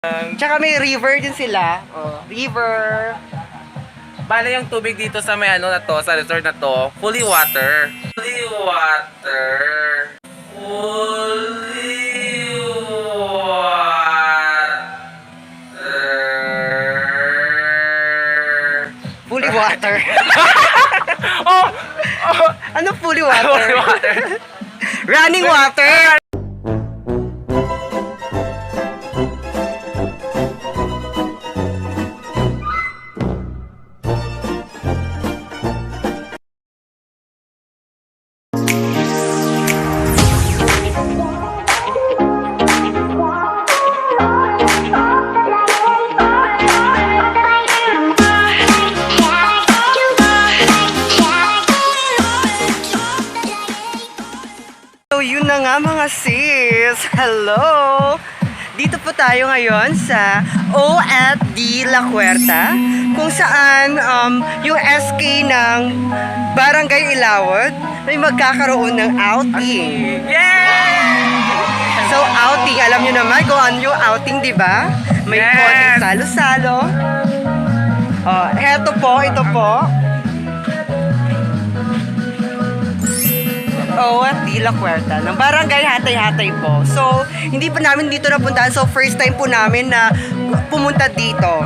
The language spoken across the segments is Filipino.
Tsaka may river din sila. Oh, river. Bale yung tubig dito sa may ano na to, sa resort na to, fully water. Fully water. Fully water. Fully water. Oh! Ano fully water? Fully water. Running water. So yun na nga mga sis. Hello! Dito po tayo ngayon sa O@D La Huerta kung saan yung SK ng Barangay Ilawod may magkakaroon ng outing. Yay! So outing, alam nyo naman kung ano yung outing, di ba? May Yes! konting salo-salo. Oh, ito po. O@D La Huerta ng Barangay Hatay-Hatay po. So, hindi pa namin dito napuntahan. So, first time po namin na pumunta dito.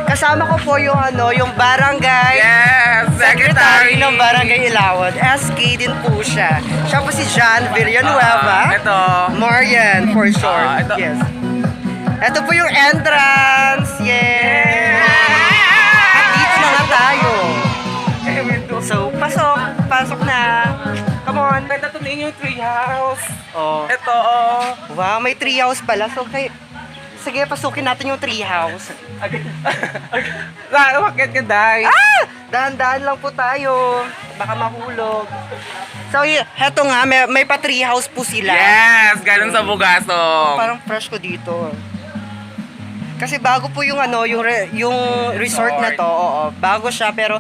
Kasama ko po yung yung barangay Yes! secretary ng Barangay Ilawod. SK din po siya. Siya po si John Villanueva. Ito. Marian for short. ito. Yes. Ito po yung entrance. Yes! At dito na nga tayo. So, pasok na. Come on. Ganda to yung tree house. Oh. Ito, oh. Wow, may treehouse pala. So, sige, pasukin natin yung treehouse. Bakit ka, Day? Ah! Dahan-dahan lang po tayo. Baka mahulog. So, heto nga, may pa treehouse po sila. Yes! Galing sa Bugasong. Parang fresh ko dito. Kasi bago po yung yung resort na to. Oo, bago siya pero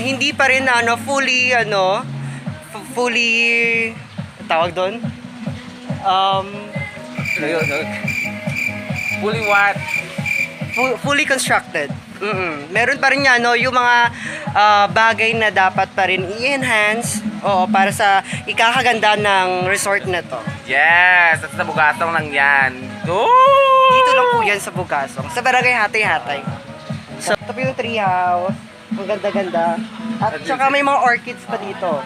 hindi pa rin fully tawag doon. Fully what? Fully constructed. Meron pa rin yung mga bagay na dapat pa rin i-enhance para sa ikakaganda ng resort na to. Yes! At sa Bugasong lang yan. Dito lang po yan sa Bugasong. Sa Barangay Hatay-Hatay. So, ito po yung treehouse. Ang ganda-ganda. At saka may mga orchids pa dito.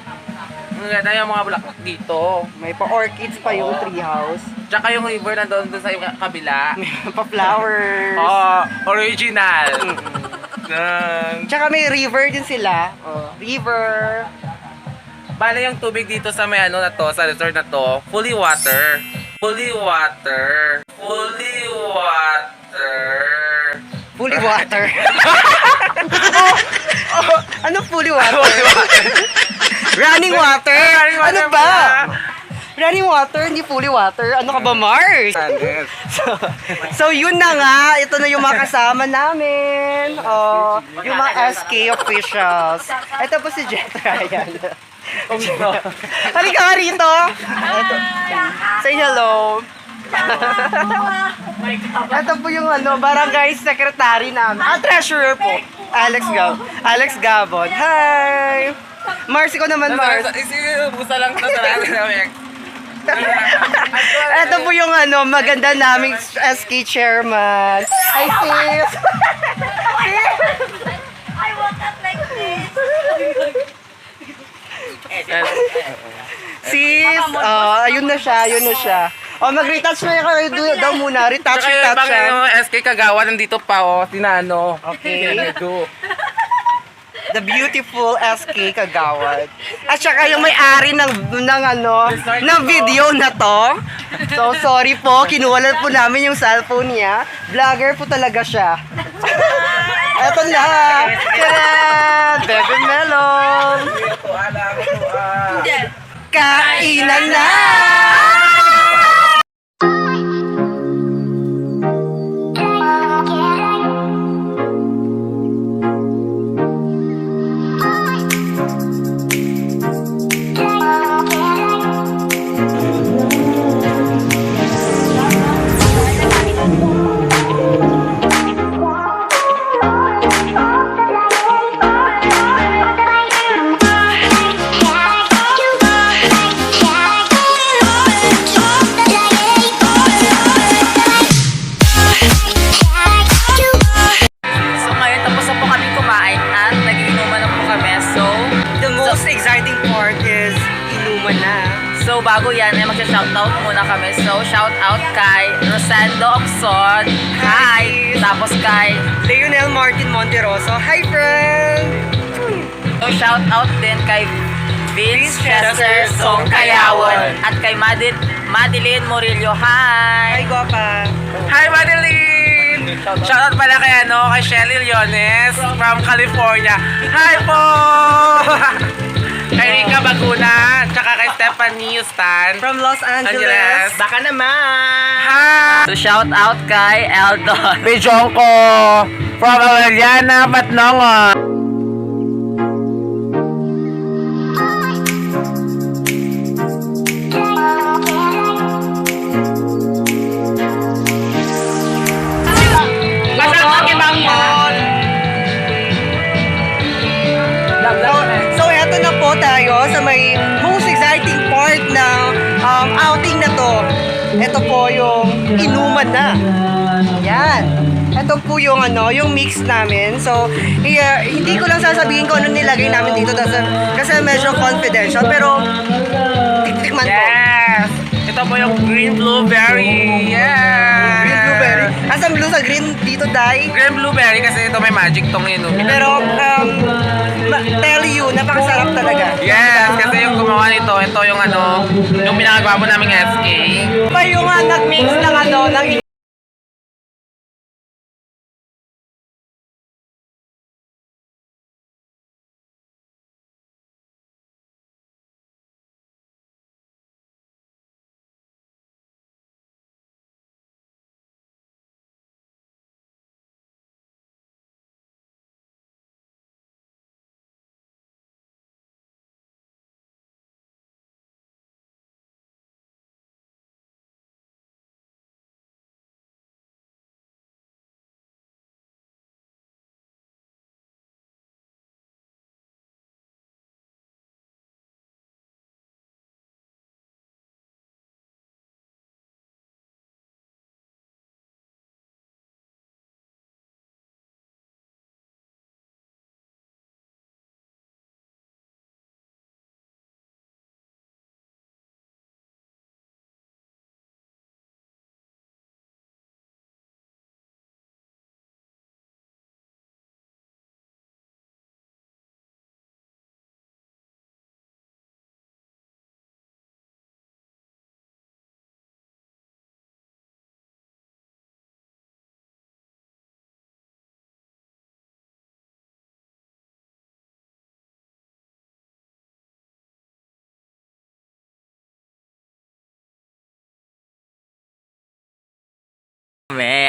Ang ganda yung mga bulaklak dito. May pa-orchids pa yung treehouse. Tsaka yung river na doon sa kabila. May pa-flowers. Oh, original. Tsaka may river din sila. River. Bale yung tubig dito sa may ano na to, sa resort na to, fully water. Fully water. Fully water. Fully water. Ano fully water? Fully water. Running water? Running water Ano ba? pala. Running water, hindi fully water. Ano ka ba, Mars? So yun na nga. Ito na yung mga kasama namin. Yung mga SK officials. Ito po si Jet Ryan. Halika nga rito. Say hello. Ito po yung barangay secretary namin. Treasurer po. Alex Gabon. Hi! Mars, ikaw naman, Mars. Busa lang ito sa namin. Ito po yung maganda naming SK chairman. Hi, sis! I woke up like this. Sis! Ayun na siya. Mag-retouch na kayo daw muna. Retouch Tsaka bakit siya. yung SK Kagawa nandito pa, sinano. Okay. The beautiful SK Kagawad. At saka yung may-ari ng video na to. So, sorry po. Kinuha po namin yung cellphone niya. Vlogger po talaga siya. Eto na. Tadaan! Bebe Melon. Kainan na! mag-shoutout muna kami. So, shoutout kay Rosendo Oxon. Hi! Tapos kay... Leonel Martin Monteroso. Hi, friend! So, shoutout din kay Vince Chester Songkayawan. At kay Madeline Murillo. Hi, Hi! guwapa. Hi, Madeline! Shoutout pala kay, kay Shelly Leones from California. Hi po! Kay Rika Baguna, tsaka kay Stephanie Houston. From Los Angeles. Angeles. Baka naman. Hi! So, shoutout kay Eldon. Bijonko from Aureliana, Patnongo. So, eto na po tayo sa may most exciting part ng outing na to. Ito po yung inuman na. Yan. Ito po yung yung mix namin. So, hindi ko lang sasabihin kung ano nilagay namin dito kasi medyo confidential. Pero, tiktikman ko. Yes! Ito po yung green blueberry. Yes! Green blueberry. Asan blue sa green dito, Dai? Green blueberry kasi ito may magic tong inumin. Pero, tell you, napakasarap talaga. Yes, kasi yung gumawa nito, ito yung yung pinakagawa mo naming SK. Pa yung nag-mix ng ng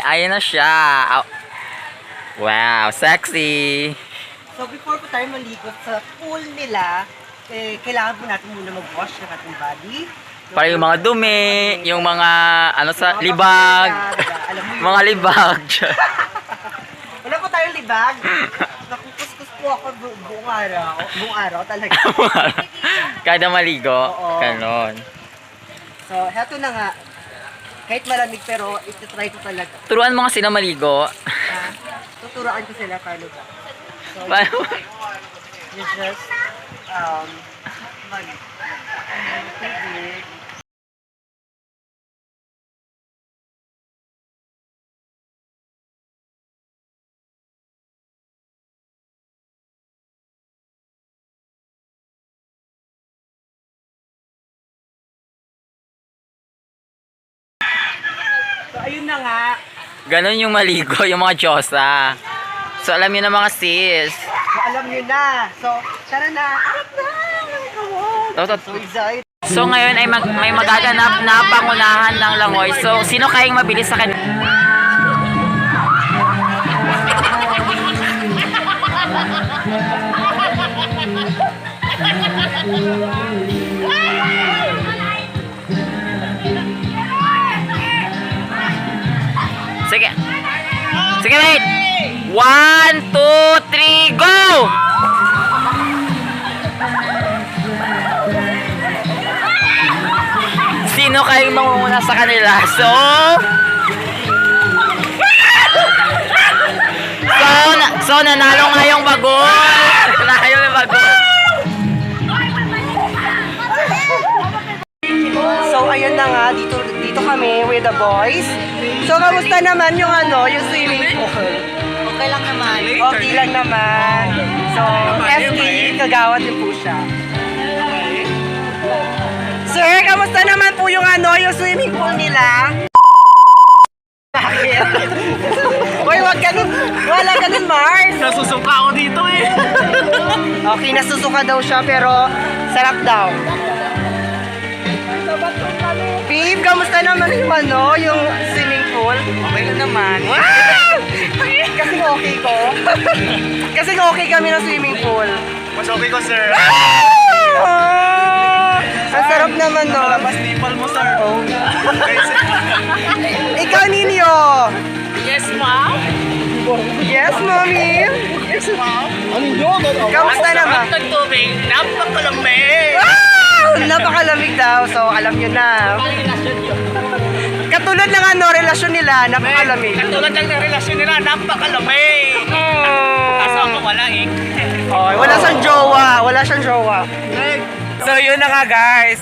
Ayan na siya. Wow, sexy. So before po tayo maligo sa pool nila, kailangan po natin muna mag-wash ng ating body. Para yung mga dumi, yung mga sa libag. Alam mo yun. Mga libag. Wala po tayong libag. Nakukuskus po ako buong araw. Buong araw talaga. Kada maligo. Oo. Ganon. So, heto na nga. Kahit malamig pero iti-try ko talaga. Turuan mo nga sila maligo. Tuturuan ko sila paano ba. So, Paano? you just tubig. So, ayun na nga. Ganon yung maligo, yung mga Diyosa. So, alam niyo na mga sis. So, alam nyo na. So, tara na. Arap na! Come on! So excited. So, ngayon ay may magaganap na pangunahan ng langoy. So, sino kayang mabilis sa kanila? Sige. Sige, wait. 1, 2, 3, go! Sino kayong mangunguna sa kanila? So, nanalo nga yung bagol. Nanalo yung bagol. So, ayan na na nga, dito kami with the boys. So, kamusta naman yung yung swimming pool? Okay lang naman. Okay lang naman. So, SK Kagawad din po siya. Sir, kamusta naman po yung yung swimming pool nila? Bakit? Uy, wag ganun. Wala ganun, Mars. Nasusuka ako dito eh. Okay, nasusuka daw siya pero sarap daw. Babe, kamusta naman yung swimming pool? Okay na naman. Wow! Kasing okay ko. Kasing okay kami ng swimming pool. Mas okay ko, sir. Ang sarap naman, no? Mas nipple mo, sir. Oh. Ikaw, Ninyo. Yes, ma'am. Yes, mommy. Yes, ma'am. Kamusta naman? Ang tubig, napakalamig. Wow! Napakalamig daw. So, alam nyo na. Katulad ng relasyon nila, napakalamig. Katulad ng relasyon nila, napakalamig. Kaso ako wala eh. Oh, wala siyang jowa. Wala siyang jowa. So, yun na nga, guys.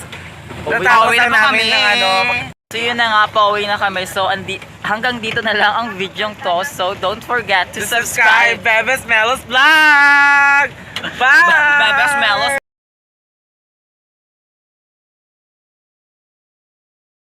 Natapos na namin ng So yun na nga, pauwi na kami. So hanggang dito na lang ang video to. So don't forget to subscribe Bebes Melos Vlog! Bye! Bebes Melos